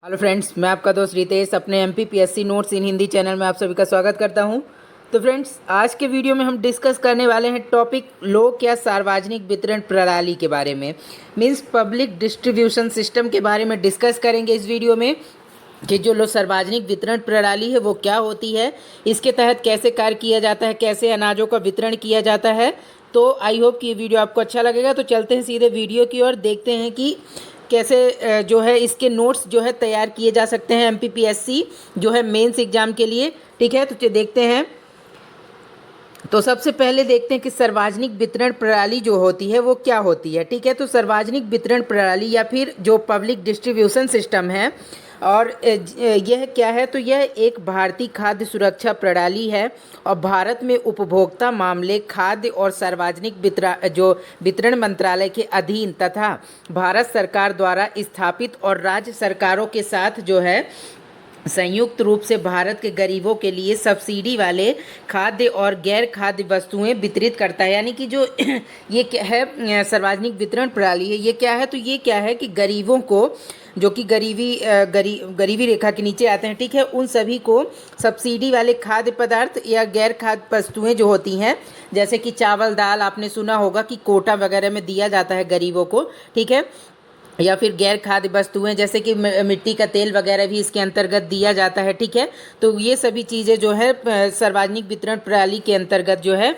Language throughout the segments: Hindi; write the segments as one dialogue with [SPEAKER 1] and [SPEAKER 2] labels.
[SPEAKER 1] हेलो फ्रेंड्स, मैं आपका दोस्त रितेश अपने एमपीपीएससी नोट्स इन हिंदी चैनल में आप सभी का स्वागत करता हूं। तो फ्रेंड्स, आज के वीडियो में हम डिस्कस करने वाले हैं टॉपिक लोक या सार्वजनिक वितरण प्रणाली के बारे में, मींस पब्लिक डिस्ट्रीब्यूशन सिस्टम के बारे में डिस्कस करेंगे इस वीडियो में कि जो लोग सार्वजनिक वितरण प्रणाली है वो क्या होती है, इसके तहत कैसे कार्य किया जाता है, कैसे अनाजों का वितरण किया जाता है। तो आई होप कि ये वीडियो आपको अच्छा लगेगा। तो चलते हैं सीधे वीडियो की ओर, देखते हैं कि कैसे जो है इसके नोट्स जो है तैयार किए जा सकते हैं एमपीपीएससी जो है मेंस एग्जाम के लिए। ठीक है, तो देखते हैं। तो सबसे पहले देखते हैं कि सार्वजनिक वितरण प्रणाली जो होती है वो क्या होती है। ठीक है, तो सार्वजनिक वितरण प्रणाली या फिर जो पब्लिक डिस्ट्रीब्यूशन सिस्टम है और यह क्या है, तो यह एक भारतीय खाद्य सुरक्षा प्रणाली है और भारत में उपभोक्ता मामले, खाद्य और सार्वजनिक वितरण मंत्रालय के अधीन तथा भारत सरकार द्वारा स्थापित और राज्य सरकारों के साथ जो है संयुक्त रूप से भारत के गरीबों के लिए सब्सिडी वाले खाद्य और गैर खाद्य वस्तुएं वितरित करता है। यानी कि जो ये क्या है सार्वजनिक वितरण प्रणाली है, ये क्या है, तो ये क्या है कि गरीबों को, जो कि गरीबी रेखा के नीचे आते हैं, ठीक है, उन सभी को सब्सिडी वाले खाद्य पदार्थ या गैर खाद्य वस्तुएं जो होती हैं, जैसे कि चावल दाल, आपने सुना होगा कि कोटा वगैरह में दिया जाता है गरीबों को। ठीक है, या फिर गैर खाद्य वस्तुएं जैसे कि मिट्टी का तेल वगैरह भी इसके अंतर्गत दिया जाता है। ठीक है, तो ये सभी चीज़ें जो है सार्वजनिक वितरण प्रणाली के अंतर्गत जो है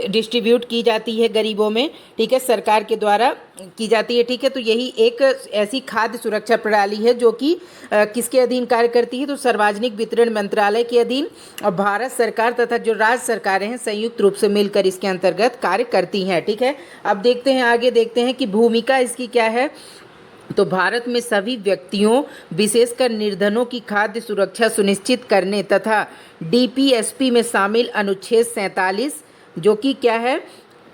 [SPEAKER 1] डिस्ट्रीब्यूट की जाती है गरीबों में। ठीक है, सरकार के द्वारा की जाती है। ठीक है, तो यही एक ऐसी खाद्य सुरक्षा प्रणाली है जो कि किसके अधीन कार्य करती है, तो सार्वजनिक वितरण मंत्रालय के अधीन और भारत सरकार तथा जो राज्य सरकारें हैं संयुक्त रूप से मिलकर इसके अंतर्गत कार्य करती हैं। ठीक है, अब देखते हैं, आगे देखते हैं कि भूमिका इसकी क्या है। तो भारत में सभी व्यक्तियों, विशेषकर निर्धनों की खाद्य सुरक्षा सुनिश्चित करने तथा डीपीएसपी में शामिल अनुच्छेद 47 जो कि क्या है,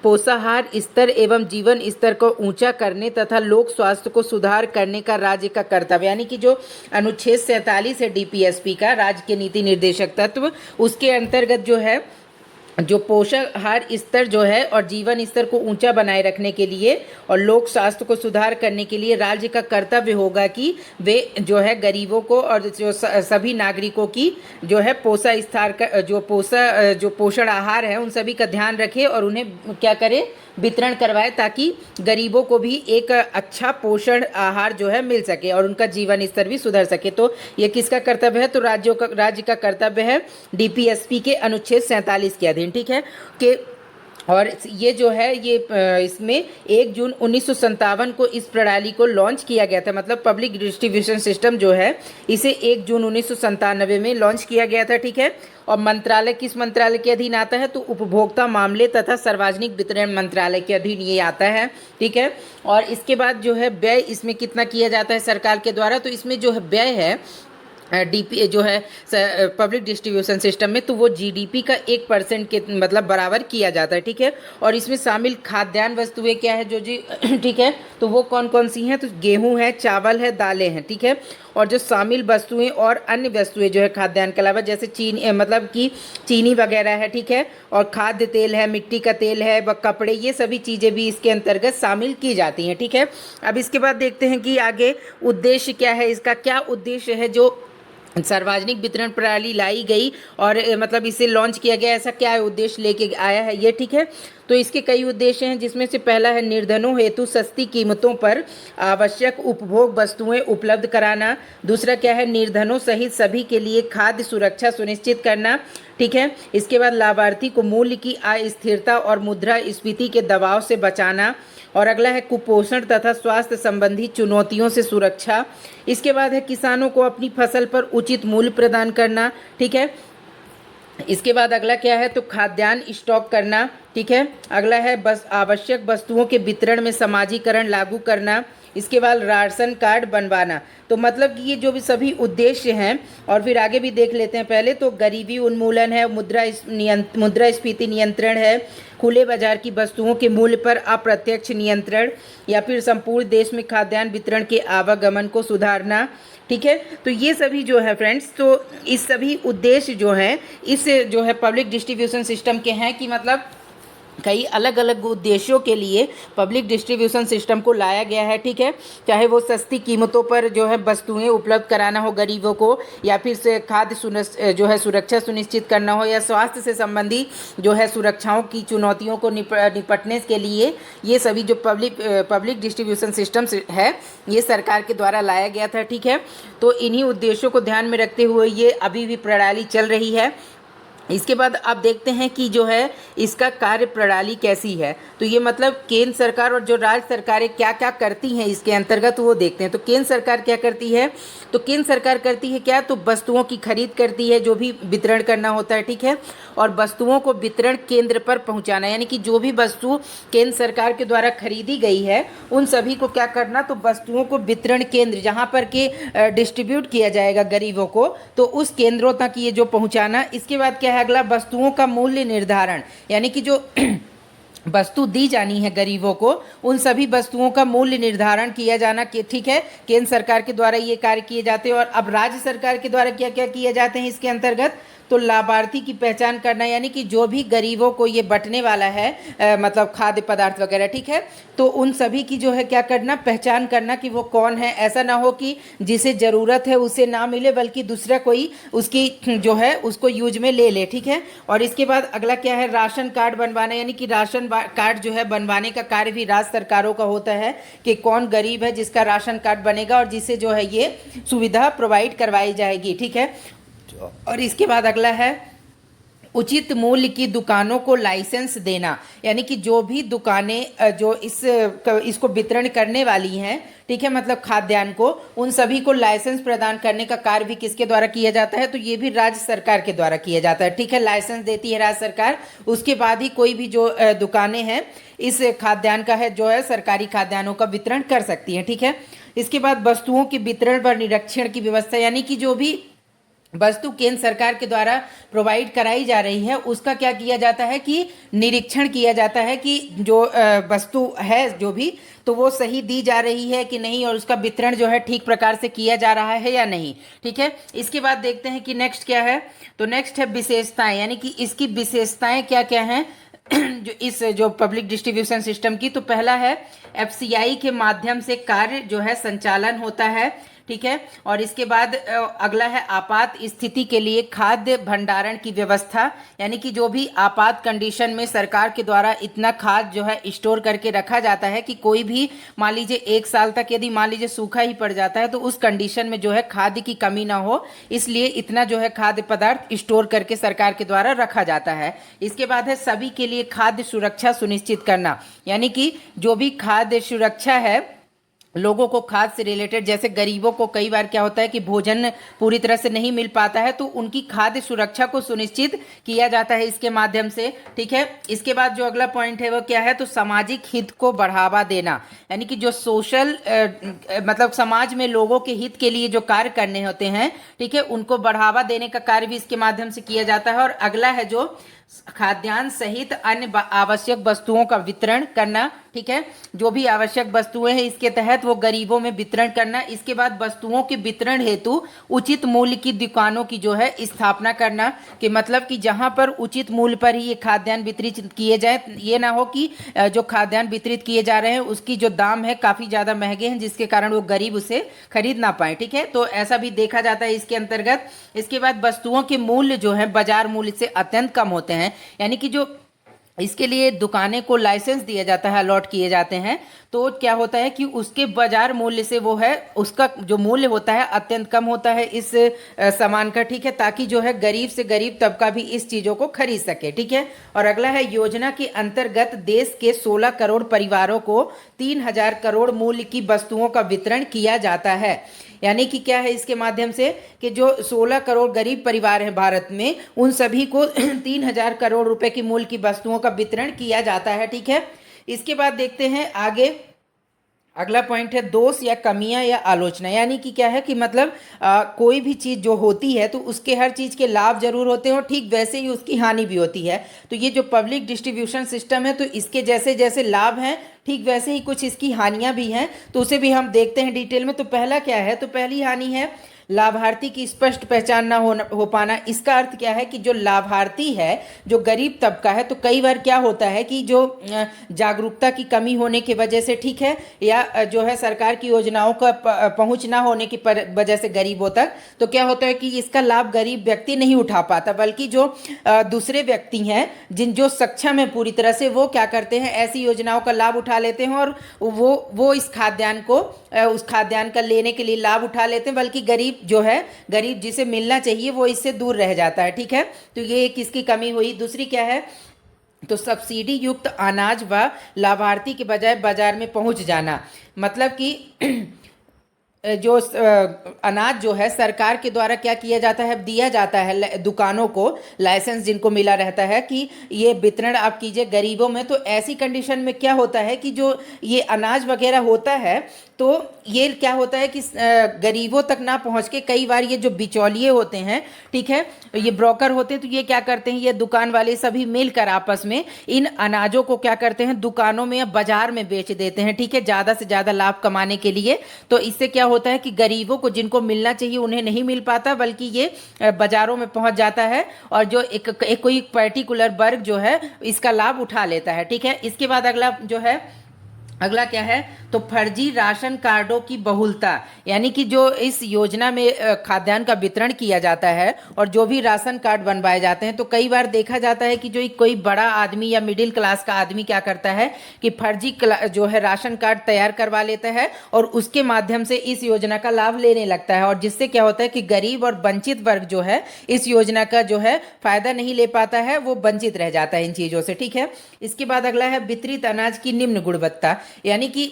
[SPEAKER 1] पोषाहार स्तर एवं जीवन स्तर को ऊंचा करने तथा लोक स्वास्थ्य को सुधार करने का राज्य का कर्तव्य। यानी कि जो अनुच्छेद 47 है डीपीएसपी का, राज्य के नीति निर्देशक तत्व, उसके अंतर्गत जो है जो पोषाहार स्तर जो है और जीवन स्तर को ऊंचा बनाए रखने के लिए और लोक स्वास्थ्य को सुधार करने के लिए राज्य का कर्तव्य होगा कि वे जो है गरीबों को और जो सभी नागरिकों की जो है जो पोषण आहार है उन सभी का ध्यान रखे और उन्हें क्या करे, वितरण करवाए, ताकि गरीबों को भी एक अच्छा पोषण आहार जो है मिल सके और उनका जीवन स्तर भी सुधर सके। तो ये किसका कर्तव्य है, तो राज्य का कर्तव्य है डीपीएसपी के अनुच्छेद 47 के अधीन। ठीक है, कि और ये जो है ये इसमें 1 जून 1957 को इस प्रणाली को लॉन्च किया गया था। मतलब पब्लिक डिस्ट्रीब्यूशन सिस्टम जो है इसे 1 जून 1997 में लॉन्च किया गया था। ठीक है, और मंत्रालय किस मंत्रालय के अधीन आता है, तो उपभोक्ता मामले तथा सार्वजनिक वितरण मंत्रालय के अधीन ये आता है। ठीक है, और इसके बाद जो है व्यय इसमें कितना किया जाता है सरकार के द्वारा, तो इसमें जो है व्यय है डीपी जो है पब्लिक डिस्ट्रीब्यूशन सिस्टम में, तो वो जीडीपी का 1% के मतलब बराबर किया जाता है। ठीक है, और इसमें शामिल खाद्यान्न वस्तुएं क्या है जो जी ठीक है, तो वो कौन कौन सी हैं, तो गेहूं है, चावल है, दालें हैं। ठीक है, और जो शामिल वस्तुएं और अन्य वस्तुएं जो है खाद्यान्न के अलावा, जैसे चीनी मतलब कि चीनी वगैरह है। ठीक है, और खाद्य तेल है, मिट्टी का तेल है, व कपड़े, ये सभी चीज़ें भी इसके अंतर्गत शामिल की जाती हैं। ठीक है, अब इसके बाद देखते हैं कि आगे उद्देश्य क्या है, इसका क्या उद्देश्य है जो सार्वजनिक वितरण प्रणाली लाई गई और मतलब इसे लॉन्च किया गया, ऐसा क्या उद्देश्य लेके आया है ये। ठीक है, तो इसके कई उद्देश्य हैं, जिसमें से पहला है निर्धनों हेतु सस्ती कीमतों पर आवश्यक उपभोग वस्तुएं उपलब्ध कराना। दूसरा क्या है, निर्धनों सहित सभी के लिए खाद्य सुरक्षा सुनिश्चित करना। ठीक है, इसके बाद लाभार्थी को मूल्य की अस्थिरता और मुद्रास्फीति के दबाव से बचाना। और अगला है कुपोषण तथा स्वास्थ्य संबंधी चुनौतियों से सुरक्षा। इसके बाद है किसानों को अपनी फसल पर उचित मूल्य प्रदान करना। ठीक है, इसके बाद अगला क्या है, तो खाद्यान्न स्टॉक करना। ठीक है, अगला है बस आवश्यक वस्तुओं के वितरण में समाजीकरण लागू करना। इसके बाद राशन कार्ड बनवाना। तो मतलब कि ये जो भी सभी उद्देश्य हैं, और फिर आगे भी देख लेते हैं। पहले तो गरीबी उन्मूलन है, मुद्रास्फीति नियंत्रण है, खुले बाजार की वस्तुओं के मूल्य पर अप्रत्यक्ष नियंत्रण, या फिर संपूर्ण देश में खाद्यान्न वितरण के आवागमन को सुधारना। ठीक है, तो ये सभी जो है फ्रेंड्स, तो इस सभी उद्देश्य जो हैं इस जो है पब्लिक डिस्ट्रीब्यूशन सिस्टम के हैं कि मतलब कई अलग अलग उद्देश्यों के लिए पब्लिक डिस्ट्रीब्यूशन सिस्टम को लाया गया है, ठीक है। चाहे वो सस्ती कीमतों पर जो है वस्तुएं उपलब्ध कराना हो गरीबों को, या फिर से खाद्य जो है सुरक्षा सुनिश्चित करना हो, या स्वास्थ्य से संबंधी जो है सुरक्षाओं की चुनौतियों को निपटने के लिए ये सभी जो पब्लिक डिस्ट्रीब्यूशन सिस्टम है ये सरकार के द्वारा लाया गया था, ठीक है। तो इन्हीं उद्देश्यों को ध्यान में रखते हुए ये अभी भी प्रणाली चल रही है। इसके बाद आप देखते हैं कि जो है इसका कार्य प्रणाली कैसी है। तो ये मतलब केंद्र सरकार और जो राज्य सरकारें क्या क्या करती हैं इसके अंतर्गत वो देखते हैं। तो केंद्र सरकार क्या करती है, तो केंद्र सरकार करती है क्या, तो वस्तुओं की खरीद करती है, जो भी वितरण करना होता है, ठीक है। और वस्तुओं को वितरण केंद्र पर पहुंचाना, यानी कि जो भी वस्तु केंद्र सरकार के द्वारा खरीदी गई है उन सभी को क्या करना, तो वस्तुओं को वितरण केंद्र जहाँ पर के डिस्ट्रीब्यूट किया जाएगा गरीबों को, तो उस केंद्रों तक ये जो पहुँचाना। इसके बाद क्या है अगला, वस्तुओं का मूल्य निर्धारण, यानी कि जो वस्तु दी जानी है गरीबों को उन सभी वस्तुओं का मूल्य निर्धारण किया जाना, कि ठीक है केंद्र सरकार के द्वारा ये कार्य किए जाते हैं। और अब राज्य सरकार के द्वारा क्या क्या किए जाते हैं इसके अंतर्गत, तो लाभार्थी की पहचान करना, यानी कि जो भी गरीबों को ये बंटने वाला है मतलब खाद्य पदार्थ वगैरह, ठीक है, तो उन सभी की जो है क्या करना, पहचान करना कि वो कौन है। ऐसा ना हो कि जिसे ज़रूरत है उसे ना मिले बल्कि दूसरा कोई उसकी जो है उसको यूज में ले ले, ठीक है। और इसके बाद अगला क्या है, राशन कार्ड बनवाना, यानी कि राशन कार्ड जो है बनवाने का कार्य भी राज्य सरकारों का होता है कि कौन गरीब है जिसका राशन कार्ड बनेगा और जिसे जो है ये सुविधा प्रोवाइड करवाई जाएगी, ठीक है। और इसके बाद अगला है उचित मूल्य की दुकानों को लाइसेंस देना, यानी कि जो भी दुकानें जो इसको वितरण करने वाली हैं, ठीक है, मतलब खाद्यान्न को, उन सभी को लाइसेंस प्रदान करने का कार्य भी किसके द्वारा किया जाता है, तो ये भी राज्य सरकार के द्वारा किया जाता है, ठीक है। लाइसेंस देती है राज्य सरकार, उसके बाद ही कोई भी जो दुकानें हैं इस खाद्यान्न का है जो है सरकारी खाद्यान्नों का वितरण कर सकती हैं, ठीक है। इसके बाद वस्तुओं के वितरण पर निरीक्षण की व्यवस्था, यानी कि जो भी वस्तु केंद्र सरकार के द्वारा प्रोवाइड कराई जा रही है उसका क्या किया जाता है कि निरीक्षण किया जाता है कि जो वस्तु है जो भी, तो वो सही दी जा रही है कि नहीं, और उसका वितरण जो है ठीक प्रकार से किया जा रहा है या नहीं, ठीक है। इसके बाद देखते हैं कि नेक्स्ट क्या है, तो नेक्स्ट है विशेषताएं, यानी कि इसकी विशेषताएं क्या क्या हैं जो पब्लिक डिस्ट्रीब्यूशन सिस्टम की। तो पहला है एफसीआई के माध्यम से कार्य जो है संचालन होता है, ठीक है। और इसके बाद अगला है आपात स्थिति के लिए खाद्य भंडारण की व्यवस्था, यानी कि जो भी आपात कंडीशन में सरकार के द्वारा इतना खाद्य जो है स्टोर करके रखा जाता है कि कोई भी मान लीजिए 1 साल तक यदि मान लीजिए सूखा ही पड़ जाता है तो उस कंडीशन में जो है खाद्य की कमी ना हो, इसलिए इतना जो है खाद्य पदार्थ स्टोर करके सरकार के द्वारा रखा जाता है। इसके बाद है सभी के लिए खाद्य सुरक्षा सुनिश्चित करना, यानी कि जो भी खाद्य सुरक्षा है लोगों को खाद्य से रिलेटेड, जैसे गरीबों को कई बार क्या होता है कि भोजन पूरी तरह से नहीं मिल पाता है, तो उनकी खाद्य सुरक्षा को सुनिश्चित किया जाता है इसके माध्यम से, ठीक है। इसके बाद जो अगला पॉइंट है वो क्या है, तो सामाजिक हित को बढ़ावा देना, यानी कि जो सोशल मतलब समाज में लोगों के हित के लिए जो कार्य करने होते हैं, ठीक है, उनको बढ़ावा देने का कार्य भी इसके माध्यम से किया जाता है। और अगला है जो खाद्यान्न सहित अन्य आवश्यक वस्तुओं का वितरण करना, ठीक है, जो भी आवश्यक वस्तुएं हैं इसके तहत वो गरीबों में वितरण करना। इसके बाद वस्तुओं के वितरण हेतु उचित मूल्य की दुकानों की जो है स्थापना करना, कि मतलब कि जहां पर उचित मूल्य पर ही ये खाद्यान्न वितरित किए जाए, ये ना हो कि जो खाद्यान्न वितरित किए जा रहे हैं उसकी जो दाम है काफ़ी ज़्यादा महंगे हैं जिसके कारण वो गरीब उसे खरीद ना पाए, ठीक है, तो ऐसा भी देखा जाता है इसके अंतर्गत। इसके बाद वस्तुओं के मूल्य जो है बाजार मूल्य से अत्यंत कम होते हैं, यानी कि जो इसके लिए दुकानें को लाइसेंस दिया जाता है, अलॉट किए जाते हैं, तो क्या होता है कि उसके बाजार मूल्य से वो है उसका जो मूल्य होता है अत्यंत कम होता है इस सामान का, ठीक है, ताकि जो है गरीब से गरीब तबका भी इस चीज़ों को खरीद सके, ठीक है। और अगला है योजना के अंतर्गत देश के 16 करोड़ परिवारों को 3000 करोड़ मूल्य की वस्तुओं का वितरण किया जाता है, यानी कि क्या है इसके माध्यम से कि जो 16 करोड़ गरीब परिवार हैं भारत में उन सभी को 3000 करोड़ रुपए की मूल्य की वस्तुओं का वितरण किया जाता है, ठीक है। इसके बाद देखते हैं आगे अगला पॉइंट है दोष या कमियां या आलोचना, यानी कि क्या है कि मतलब कोई भी चीज़ जो होती है तो उसके हर चीज़ के लाभ जरूर होते हैं और ठीक वैसे ही उसकी हानि भी होती है। तो ये जो पब्लिक डिस्ट्रीब्यूशन सिस्टम है तो इसके जैसे जैसे लाभ हैं ठीक वैसे ही कुछ इसकी हानियां भी हैं, तो उसे भी हम देखते हैं डिटेल में। तो पहला क्या है, तो पहली हानि है लाभार्थी की स्पष्ट पहचान ना हो पाना, इसका अर्थ क्या है कि जो लाभार्थी है, जो गरीब तबका है, तो कई बार क्या होता है कि जो जागरूकता की कमी होने की वजह से, ठीक है, या जो है सरकार की योजनाओं का पहुंच ना होने की वजह से गरीबों तक, तो क्या होता है कि इसका लाभ गरीब व्यक्ति नहीं उठा पाता, बल्कि जो दूसरे व्यक्ति हैं जो सक्षम है पूरी तरह से, वो क्या करते हैं, ऐसी योजनाओं का लाभ उठा लेते हैं और वो इस खाद्यान्न को उस खाद्यान्न का लेने के लिए लाभ उठा लेते हैं, बल्कि गरीब जो है, गरीब जिसे मिलना चाहिए वो इससे दूर रह जाता है। ठीक है, तो ये एक इसकी कमी हुई। दूसरी क्या है, तो सब्सिडी युक्त अनाज व लाभार्थी के बजाय बाजार में पहुंच जाना, मतलब कि जो अनाज जो है सरकार के द्वारा क्या किया जाता है, दिया जाता है दुकानों को, लाइसेंस जिनको मिला रहता है कि ये वितरण आप कीजिए गरीबों में। तो ऐसी कंडीशन में क्या होता है कि जो ये अनाज वगैरह होता है, तो ये क्या होता है कि गरीबों तक ना पहुंच के कई बार ये जो बिचौलिए होते हैं, ठीक है, ये ब्रोकर होते हैं, तो ये क्या करते हैं, ये दुकान वाले सभी मिलकर आपस में इन अनाजों को क्या करते हैं, दुकानों में या बाजार में बेच देते हैं, ठीक है, ज़्यादा से ज़्यादा लाभ कमाने के लिए। तो इससे क्या होता है कि गरीबों को जिनको मिलना चाहिए उन्हें नहीं मिल पाता, बल्कि ये बाजारों में पहुंच जाता है और जो एक कोई पर्टिकुलर वर्ग जो है इसका लाभ उठा लेता है। ठीक है, इसके बाद अगला क्या है, तो फर्जी राशन कार्डों की बहुलता, यानी कि जो इस योजना में खाद्यान्न का वितरण किया जाता है और जो भी राशन कार्ड बनवाए जाते हैं, तो कई बार देखा जाता है कि जो कोई बड़ा आदमी या मिडिल क्लास का आदमी क्या करता है कि फर्जी जो है राशन कार्ड तैयार करवा लेता है और उसके माध्यम से इस योजना का लाभ लेने लगता है, और जिससे क्या होता है कि गरीब और वंचित वर्ग जो है इस योजना का जो है फायदा नहीं ले पाता है, वो वंचित रह जाता है इन चीज़ों से। ठीक है, इसके बाद अगला है वितरित अनाज की निम्न गुणवत्ता, यानी कि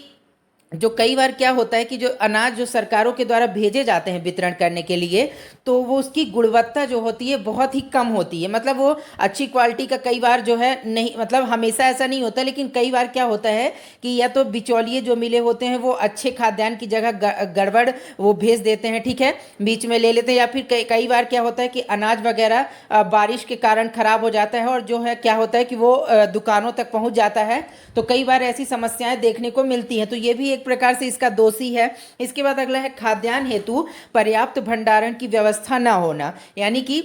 [SPEAKER 1] जो कई बार क्या होता है कि जो अनाज जो सरकारों के द्वारा भेजे जाते हैं वितरण करने के लिए, तो वो उसकी गुणवत्ता जो होती है बहुत ही कम होती है, मतलब वो अच्छी क्वालिटी का कई बार जो है नहीं, मतलब हमेशा ऐसा नहीं होता, लेकिन कई बार क्या होता है कि या तो बिचौलिए जो मिले होते हैं वो अच्छे खाद्यान्न की जगह गड़बड़ वो भेज देते हैं, ठीक है, बीच में ले लेते हैं, या फिर कई बार क्या होता है कि अनाज वगैरह बारिश के कारण खराब हो जाता है और जो है क्या होता है कि वो दुकानों तक पहुंच जाता है। तो कई बार ऐसी समस्याएं देखने को मिलती हैं, तो ये भी एक प्रकार से इसका दोषी है। इसके बाद अगला है खाद्यान्न हेतु पर्याप्त भंडारण की व्यवस्था ना होना, यानी कि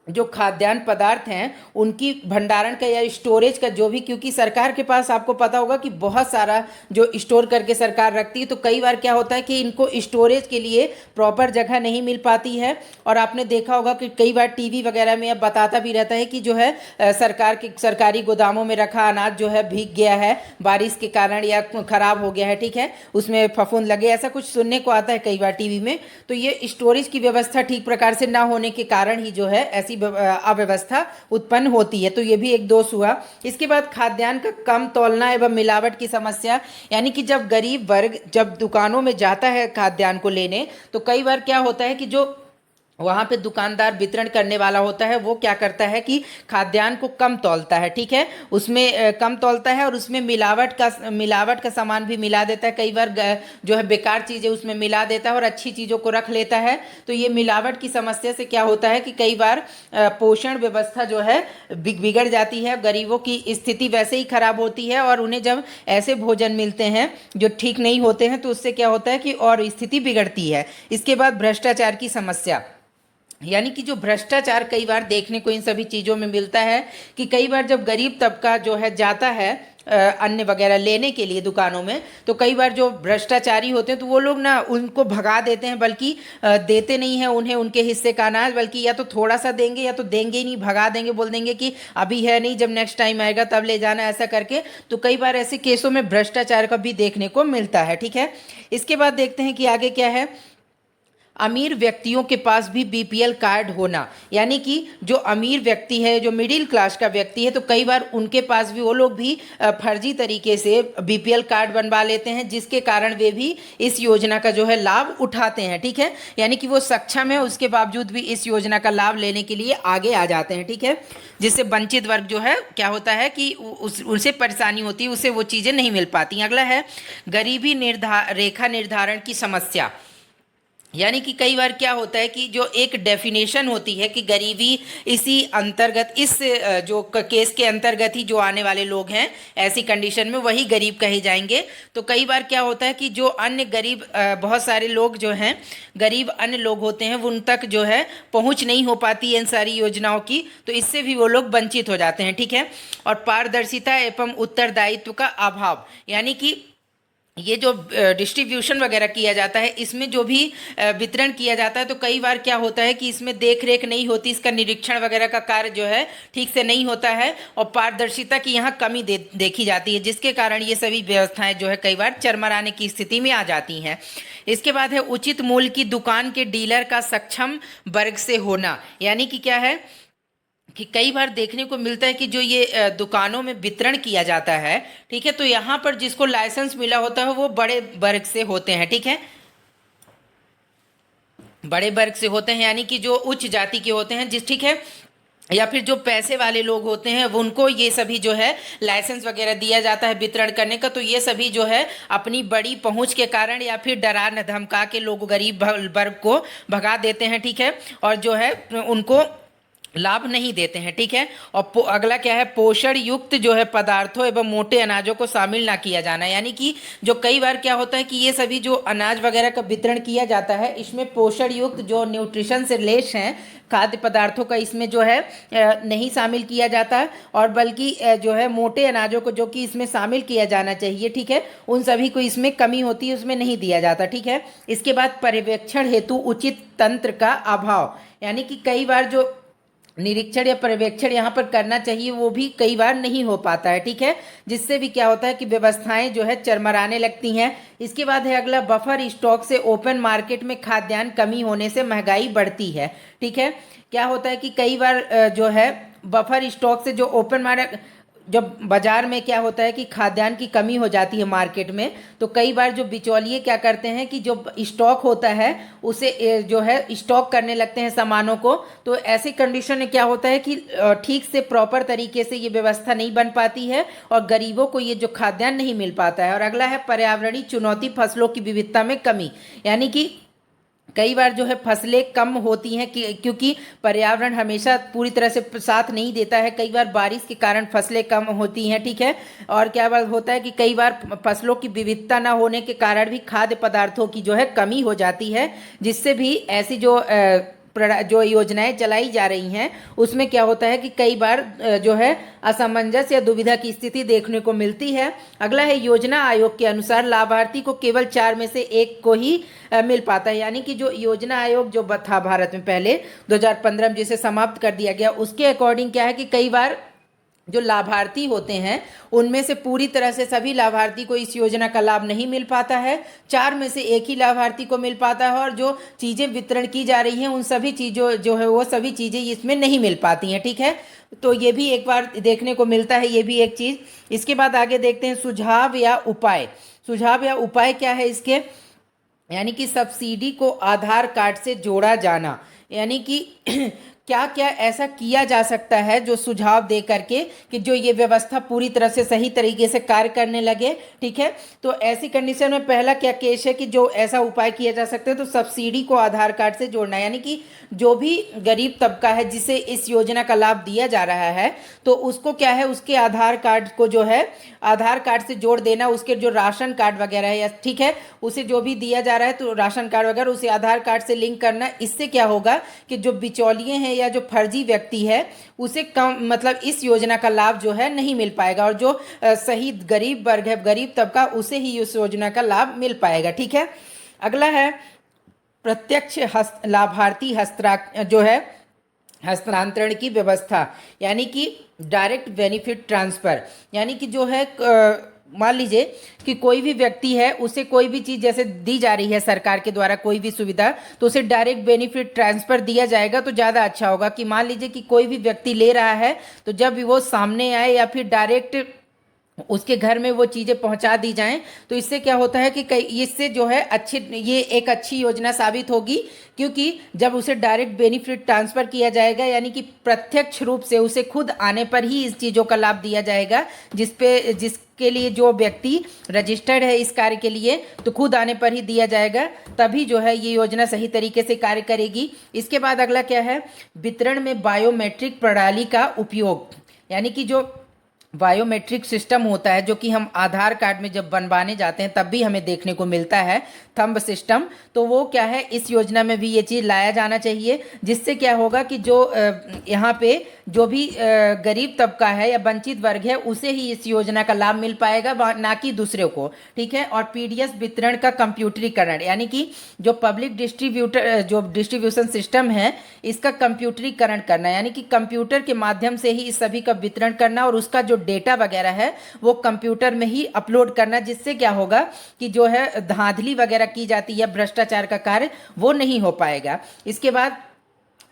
[SPEAKER 1] जो खाद्यान्न पदार्थ हैं उनकी भंडारण का या स्टोरेज का जो भी, क्योंकि सरकार के पास आपको पता होगा कि बहुत सारा जो स्टोर करके सरकार रखती है, तो कई बार क्या होता है कि इनको स्टोरेज के लिए प्रॉपर जगह नहीं मिल पाती है। और आपने देखा होगा कि कई बार टीवी वगैरह में अब बताता भी रहता है कि जो है सरकारी गोदामों में रखा अनाज जो है भीग गया है बारिश के कारण या खराब हो गया है, ठीक है, उसमें फफूंद लगे, ऐसा कुछ सुनने को आता है कई बार टीवी में। तो ये स्टोरेज की व्यवस्था ठीक प्रकार से ना होने के कारण ही जो है ऐसी अव्यवस्था उत्पन्न होती है, तो ये भी एक दोष हुआ। इसके बाद खाद्यान्न का कम तौलना एवं मिलावट की समस्या, यानी कि जब गरीब वर्ग जब दुकानों में जाता है खाद्यान्न को लेने, तो कई बार क्या होता है कि जो वहाँ पे दुकानदार वितरण करने वाला होता है वो क्या करता है कि खाद्यान्न को कम तौलता है, ठीक है, उसमें कम तौलता है और उसमें मिलावट का सामान भी मिला देता है, कई बार जो है बेकार चीज़ें उसमें मिला देता है और अच्छी चीज़ों को रख लेता है। तो ये मिलावट की समस्या से क्या होता है कि कई बार पोषण व्यवस्था जो है बिगड़ जाती है, गरीबों की स्थिति वैसे ही खराब होती है और उन्हें जब ऐसे भोजन मिलते हैं जो ठीक नहीं होते हैं, तो उससे क्या होता है कि और स्थिति बिगड़ती है। इसके बाद भ्रष्टाचार की समस्या, यानी कि जो भ्रष्टाचार कई बार देखने को इन सभी चीज़ों में मिलता है कि कई बार जब गरीब तबका जो है जाता है अन्न वगैरह लेने के लिए दुकानों में, तो कई बार जो भ्रष्टाचारी होते हैं तो वो लोग ना उनको भगा देते हैं, बल्कि देते नहीं हैं उन्हें उनके हिस्से का अनाज, बल्कि या तो थोड़ा सा देंगे या तो देंगे ही नहीं, भगा देंगे, बोल देंगे कि अभी है नहीं, जब नेक्स्ट टाइम आएगा तब ले जाना, ऐसा करके। तो कई बार ऐसे केसों में भ्रष्टाचार का भी देखने को मिलता है, ठीक है। इसके बाद देखते हैं कि आगे क्या है, अमीर व्यक्तियों के पास भी बीपीएल कार्ड होना, यानी कि जो अमीर व्यक्ति है, जो मिडिल क्लास का व्यक्ति है, तो कई बार उनके पास भी वो लोग भी फर्जी तरीके से बीपीएल कार्ड बनवा लेते हैं, जिसके कारण वे भी इस योजना का जो है लाभ उठाते हैं, ठीक है, यानी कि वो सक्षम है उसके बावजूद भी इस योजना का लाभ लेने के लिए आगे आ जाते हैं, ठीक है, जिससे वंचित वर्ग जो है क्या होता है कि उसे परेशानी होती है, उसे वो चीज़ें नहीं मिल पाती। अगला है गरीबी रेखा निर्धारण की समस्या, यानी कि कई बार क्या होता है कि जो एक डेफिनेशन होती है कि गरीबी इसी अंतर्गत इस जो केस के अंतर्गत ही जो आने वाले लोग हैं ऐसी कंडीशन में वही गरीब कहे जाएंगे। तो कई बार क्या होता है कि जो अन्य गरीब बहुत सारे लोग जो हैं गरीब अन्य लोग होते हैं उन तक जो है पहुंच नहीं हो पाती इन सारी योजनाओं की, तो इससे भी वो लोग वंचित हो जाते हैं। ठीक है। और पारदर्शिता एवं उत्तरदायित्व का अभाव, यानी कि ये जो डिस्ट्रीब्यूशन वगैरह किया जाता है इसमें जो भी वितरण किया जाता है तो कई बार क्या होता है कि इसमें देख रेख नहीं होती, इसका निरीक्षण वगैरह का कार्य जो है ठीक से नहीं होता है और पारदर्शिता की यहाँ कमी देखी जाती है, जिसके कारण ये सभी व्यवस्थाएं जो है कई बार चरमराने की स्थिति में आ जाती हैं। इसके बाद है उचित मूल्य की दुकान के डीलर का सक्षम वर्ग से होना, यानी कि क्या है कि कई बार देखने को मिलता है कि जो ये दुकानों में वितरण किया जाता है, ठीक है, तो यहाँ पर जिसको लाइसेंस मिला होता है वो बड़े वर्ग से होते हैं। ठीक है, बड़े वर्ग से होते हैं, यानी कि जो उच्च जाति के होते हैं जिस, ठीक है, या फिर जो पैसे वाले लोग होते हैं उनको ये सभी जो है लाइसेंस वगैरह दिया जाता है वितरण करने का। तो ये सभी जो है अपनी बड़ी पहुंच के कारण या फिर डरा न धमका के लोग गरीब वर्ग को भगा देते हैं। ठीक है, और जो है उनको लाभ नहीं देते हैं। ठीक है, और अगला क्या है, पोषण युक्त जो है पदार्थों एवं मोटे अनाजों को शामिल ना किया जाना, यानी कि जो कई बार क्या होता है कि ये सभी जो अनाज वगैरह का वितरण किया जाता है इसमें पोषण युक्त जो न्यूट्रिशन से लेस हैं खाद्य पदार्थों का इसमें जो है नहीं शामिल किया जाता, और बल्कि जो है मोटे अनाजों को जो कि इसमें शामिल किया जाना चाहिए, ठीक है, उन सभी को इसमें कमी होती है, उसमें नहीं दिया जाता। ठीक है, इसके बाद पर्यवेक्षण हेतु उचित तंत्र का अभाव, यानी कि कई बार जो निरीक्षण या पर्यवेक्षण यहाँ पर करना चाहिए वो भी कई बार नहीं हो पाता है। ठीक है, जिससे भी क्या होता है कि व्यवस्थाएं जो है चरमराने लगती हैं। इसके बाद है अगला, बफर स्टॉक से ओपन मार्केट में खाद्यान्न कमी होने से महंगाई बढ़ती है। ठीक है, क्या होता है कि कई बार जो है बफर स्टॉक से जो ओपन मार्केट, जब बाजार में क्या होता है कि खाद्यान्न की कमी हो जाती है मार्केट में, तो कई बार जो बिचौलिए क्या करते हैं कि जो स्टॉक होता है उसे जो है स्टॉक करने लगते हैं सामानों को। तो ऐसी कंडीशन में क्या होता है कि ठीक से प्रॉपर तरीके से ये व्यवस्था नहीं बन पाती है और गरीबों को ये जो खाद्यान्न नहीं मिल पाता है। और अगला है पर्यावरणीय चुनौती, फसलों की विविधता में कमी, यानी कि कई बार जो है फसलें कम होती हैं क्योंकि पर्यावरण हमेशा पूरी तरह से साथ नहीं देता है, कई बार बारिश के कारण फसलें कम होती हैं। ठीक है, और क्या बात होता है कि कई बार फसलों की विविधता ना होने के कारण भी खाद्य पदार्थों की जो है कमी हो जाती है, जिससे भी ऐसी जो योजनाएं चलाई जा रही हैं उसमें क्या होता है कि कई बार जो है असमंजस या दुविधा की स्थिति देखने को मिलती है। अगला है, योजना आयोग के अनुसार लाभार्थी को केवल 4 में से 1 को ही मिल पाता है, यानी कि जो योजना आयोग जो था भारत में पहले 2015 में जिसे समाप्त कर दिया गया, उसके अकॉर्डिंग क्या है कि कई बार जो लाभार्थी होते हैं उनमें से पूरी तरह से सभी लाभार्थी को इस योजना का लाभ नहीं मिल पाता है, 4 में से 1 ही लाभार्थी को मिल पाता है, और जो चीज़ें वितरण की जा रही हैं उन सभी चीज़ों जो है वो सभी चीज़ें इसमें नहीं मिल पाती हैं। ठीक है, तो ये भी एक बार देखने को मिलता है, ये भी एक चीज़। इसके बाद आगे देखते हैं सुझाव या उपाय। सुझाव या उपाय क्या है इसके, यानी कि सब्सिडी को आधार कार्ड से जोड़ा जाना, यानी कि क्या क्या ऐसा किया जा सकता है जो सुझाव दे करके कि जो ये व्यवस्था पूरी तरह से सही तरीके से कार्य करने लगे। ठीक है, तो ऐसी कंडीशन में पहला क्या केस है कि जो ऐसा उपाय किया जा सकता है तो सब्सिडी को आधार कार्ड से जोड़ना, यानी कि जो भी गरीब तबका है जिसे इस योजना का लाभ दिया जा रहा है तो उसको क्या है, उसके आधार कार्ड को जो है आधार कार्ड से जोड़ देना, उसके जो राशन कार्ड वगैरह है या, ठीक है, उसे जो भी दिया जा रहा है तो राशन कार्ड वगैरह उसे आधार कार्ड से लिंक करना। इससे क्या होगा कि जो बिचौलिए हैं या जो फर्जी व्यक्ति है उसे कम, मतलब इस योजना का लाभ जो है नहीं मिल पाएगा, और जो सही गरीब वर्ग है, गरीब तबका, उसे ही इस योजना का लाभ मिल पाएगा। ठीक है, अगला है प्रत्यक्ष लाभार्थी जो है हस्तांतरण की व्यवस्था, यानी कि डायरेक्ट बेनिफिट ट्रांसफर, यानी कि जो है मान लीजिए कि कोई भी व्यक्ति है उसे कोई भी चीज़ जैसे दी जा रही है सरकार के द्वारा कोई भी सुविधा, तो उसे डायरेक्ट बेनिफिट ट्रांसफ़र दिया जाएगा तो ज़्यादा अच्छा होगा। कि मान लीजिए कि कोई भी व्यक्ति ले रहा है तो जब भी वो सामने आए या फिर डायरेक्ट उसके घर में वो चीज़ें पहुंचा दी जाएं। तो इससे क्या होता है कि कई इससे जो है ये एक अच्छी योजना साबित होगी, क्योंकि जब उसे डायरेक्ट बेनिफिट ट्रांसफ़र किया जाएगा, यानी कि प्रत्यक्ष रूप से उसे खुद आने पर ही इस चीज़ों का लाभ दिया जाएगा, जिसके लिए जो व्यक्ति रजिस्टर्ड है इस कार्य के लिए, तो खुद आने पर ही दिया जाएगा, तभी जो है ये योजना सही तरीके से कार्य करेगी। इसके बाद अगला क्या है, वितरण में बायोमेट्रिक प्रणाली का उपयोग, यानी कि जो बायोमेट्रिक सिस्टम होता है जो कि हम आधार कार्ड में जब बनवाने जाते हैं तब भी हमें देखने को मिलता है, थंब सिस्टम, तो वो क्या है इस योजना में भी ये चीज़ लाया जाना चाहिए, जिससे क्या होगा कि जो यहाँ पे जो भी गरीब तबका है या वंचित वर्ग है उसे ही इस योजना का लाभ मिल पाएगा, ना कि दूसरे को। ठीक है। और पीडीएस वितरण का कंप्यूटरीकरण, यानी कि जो पब्लिक डिस्ट्रीब्यूशन सिस्टम है इसका कंप्यूटरीकरण करना, यानी कि कंप्यूटर के माध्यम से ही इस सभी का वितरण करना और उसका जो डेटा वगैरह है वो कंप्यूटर में ही अपलोड करना, जिससे क्या होगा कि जो है धांधली वगैरह की जाती है, भ्रष्टाचार का कार्य वो नहीं हो पाएगा। इसके बाद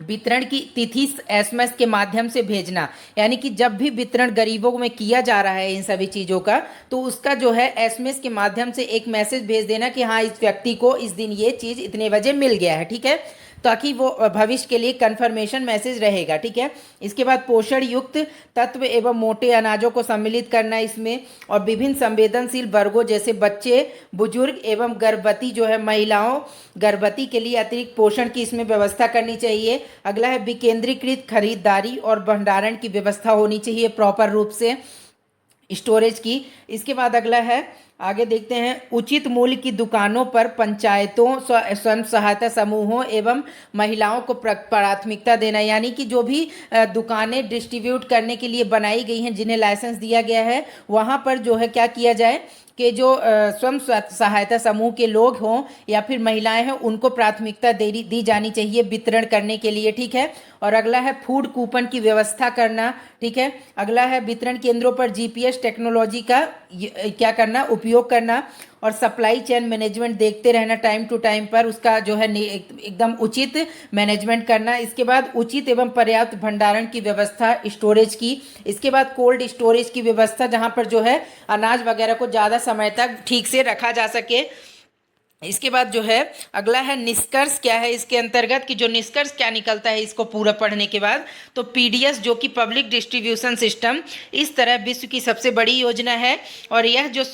[SPEAKER 1] वितरण की तिथि एसएमएस के माध्यम से भेजना, यानी कि जब भी वितरण गरीबों में किया जा रहा है इन सभी चीज़ों का, तो उसका जो है एसएमएस के माध्यम से एक मैसेज भेज देना कि हाँ इस व्यक्ति को इस दिन ये चीज़ इतने बजे मिल गया है। ठीक है, ताकि वो भविष्य के लिए कंफर्मेशन मैसेज रहेगा। ठीक है। इसके बाद पोषण युक्त तत्व एवं मोटे अनाजों को सम्मिलित करना इसमें, और विभिन्न संवेदनशील वर्गों जैसे बच्चे, बुजुर्ग एवं गर्भवती जो है महिलाओं, गर्भवती के लिए अतिरिक्त पोषण की इसमें व्यवस्था करनी चाहिए। अगला है विकेंद्रीकृत खरीदारी और भंडारण की व्यवस्था होनी चाहिए प्रॉपर रूप से, स्टोरेज की। इसके बाद अगला है, आगे देखते हैं, उचित मूल्य की दुकानों पर पंचायतों, स्वयं सहायता समूहों एवं महिलाओं को प्राथमिकता देना, यानी कि जो भी दुकानें डिस्ट्रीब्यूट करने के लिए बनाई गई हैं, जिन्हें लाइसेंस दिया गया है, वहाँ पर जो है क्या किया जाए कि जो स्वयं सहायता समूह के लोग हों या फिर महिलाएं हैं उनको प्राथमिकता दी जानी चाहिए वितरण करने के लिए। ठीक है। और अगला है फूड कूपन की व्यवस्था करना। ठीक है। अगला है वितरण केंद्रों पर जीपीएस टेक्नोलॉजी का क्या करना, उपयोग करना, और सप्लाई चेन मैनेजमेंट देखते रहना टाइम टू टाइम पर, उसका जो है एकदम उचित मैनेजमेंट करना। इसके बाद उचित एवं पर्याप्त भंडारण की व्यवस्था, स्टोरेज की। इसके बाद कोल्ड स्टोरेज की व्यवस्था, जहां पर जो है अनाज वगैरह को ज़्यादा समय तक ठीक से रखा जा सके। इसके बाद जो है अगला है निष्कर्ष क्या है इसके अंतर्गत, कि जो निष्कर्ष क्या निकलता है इसको पूरा पढ़ने के बाद, तो पीडीएस जो कि पब्लिक डिस्ट्रीब्यूशन सिस्टम इस तरह विश्व की सबसे बड़ी योजना है, और यह जो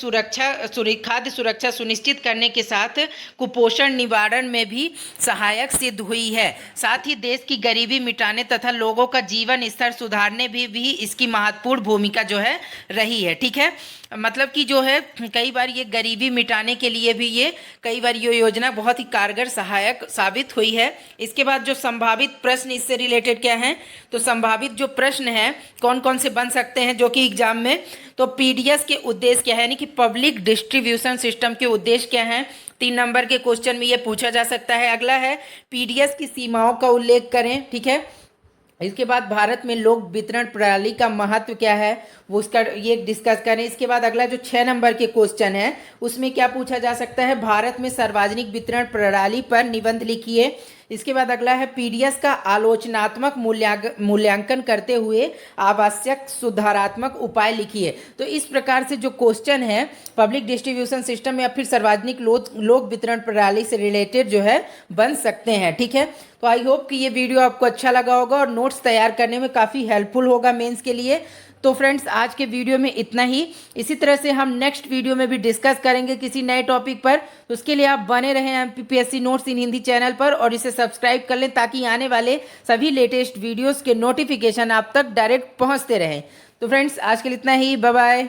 [SPEAKER 1] खाद्य सुरक्षा सुनिश्चित करने के साथ कुपोषण निवारण में भी सहायक सिद्ध हुई है। साथ ही देश की गरीबी मिटाने तथा लोगों का जीवन स्तर सुधारने भी इसकी महत्वपूर्ण भूमिका जो है रही है। ठीक है। मतलब कि जो है कई बार ये गरीबी मिटाने के लिए भी ये कई बार ये योजना बहुत ही कारगर सहायक साबित हुई है। इसके बाद जो संभावित प्रश्न इससे रिलेटेड क्या हैं, तो संभावित जो प्रश्न हैं कौन कौन से बन सकते हैं जो कि एग्जाम में, तो पीडीएस के उद्देश्य क्या है, यानी कि पब्लिक डिस्ट्रीब्यूशन सिस्टम के उद्देश्य क्या हैं, 3 नंबर के क्वेश्चन में ये पूछा जा सकता है। अगला है पीडीएस की सीमाओं का उल्लेख करें। ठीक है। इसके बाद भारत में लोक वितरण प्रणाली का महत्व क्या है वो उसका ये डिस्कस करें। इसके बाद अगला जो 6 नंबर के क्वेश्चन है उसमें क्या पूछा जा सकता है, भारत में सार्वजनिक वितरण प्रणाली पर निबंध लिखिए। इसके बाद अगला है पीडीएस का आलोचनात्मक मूल्यांकन करते हुए आवश्यक सुधारात्मक उपाय लिखिए। तो इस प्रकार से जो क्वेश्चन है पब्लिक डिस्ट्रीब्यूशन सिस्टम या फिर सार्वजनिक लोक वितरण प्रणाली से रिलेटेड जो है बन सकते हैं। ठीक है। तो आई होप कि ये वीडियो आपको अच्छा लगा होगा और नोट्स तैयार करने में काफ़ी हेल्पफुल होगा मेंस के लिए। तो फ्रेंड्स आज के वीडियो में इतना ही। इसी तरह से हम नेक्स्ट वीडियो में भी डिस्कस करेंगे किसी नए टॉपिक पर, तो उसके लिए आप बने रहें एमपीपीएससी नोट्स इन हिंदी चैनल पर और इसे सब्सक्राइब कर लें ताकि आने वाले सभी लेटेस्ट वीडियोस के नोटिफिकेशन आप तक डायरेक्ट पहुंचते रहें। तो फ्रेंड्स आज के लिए इतना ही, बाय बाय।